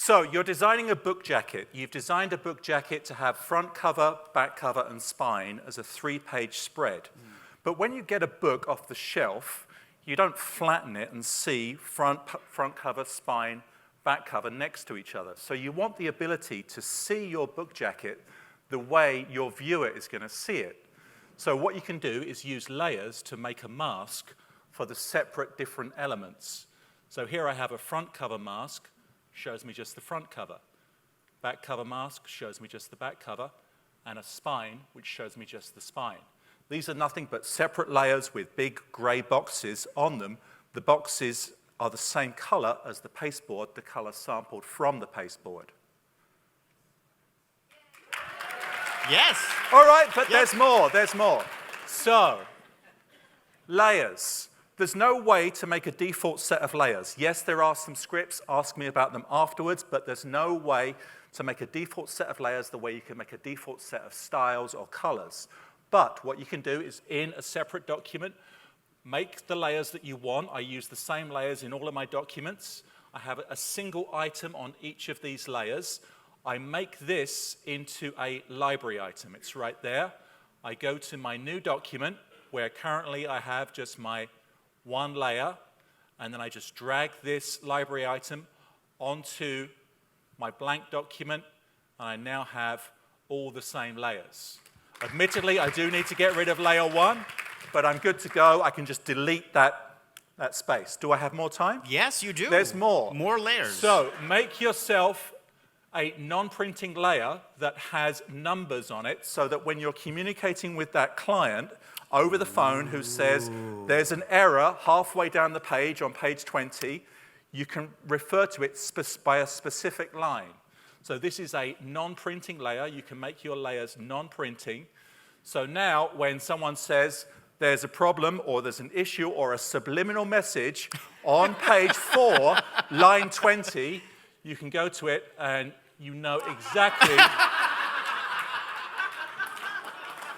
So you're designing a book jacket. You've designed a book jacket to have front cover, back cover, and spine as a 3-page spread. But when you get a book off the shelf, you don't flatten it and see front cover, spine, back cover next to each other. So you want the ability to see your book jacket the way your viewer is going to see it. So what you can do is use layers to make a mask for the separate different elements. So here I have a front cover mask, shows me just the front cover. Back cover mask shows me just the back cover, and a spine, which shows me just the spine. These are nothing but separate layers with big gray boxes on them. The boxes are the same color as the pasteboard, the color sampled from the pasteboard. Yes. All right, but there's more. So, layers. There's no way to make a default set of layers. Yes, there are some scripts, ask me about them afterwards, but there's no way to make a default set of layers the way you can make a default set of styles or colors. But what you can do is, in a separate document, make the layers that you want. I use the same layers in all of my documents. I have a single item on each of these layers. I make this into a library item. It's right there. I go to my new document, where currently I have just my one layer, and then I just drag this library item onto my blank document, and I now have all the same layers. Admittedly, I do need to get rid of layer 1, but I'm good to go. I can just delete that space. Do I have more time? Yes, you do. There's more. More layers. So make yourself a non-printing layer that has numbers on it, so that when you're communicating with that client over the phone who says there's an error halfway down the page on page 20, you can refer to it by a specific line. So this is a non-printing layer. You can make your layers non-printing. So now when someone says there's a problem or there's an issue or a subliminal message on page 4, line 20, you can go to it and you know exactly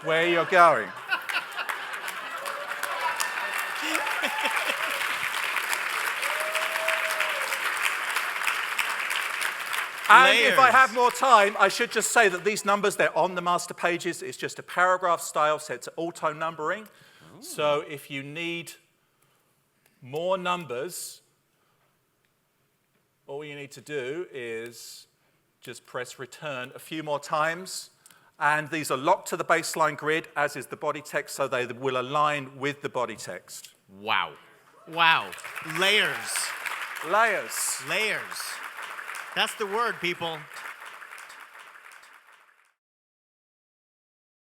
where you're going. And if I have more time, I should just say that these numbers, they're on the master pages. It's just a paragraph style set to auto numbering. Ooh. So if you need more numbers, all you need to do is just press return a few more times. And these are locked to the baseline grid, as is the body text, so they will align with the body text. Wow. Wow. Layers. Layers. Layers. That's the word, people.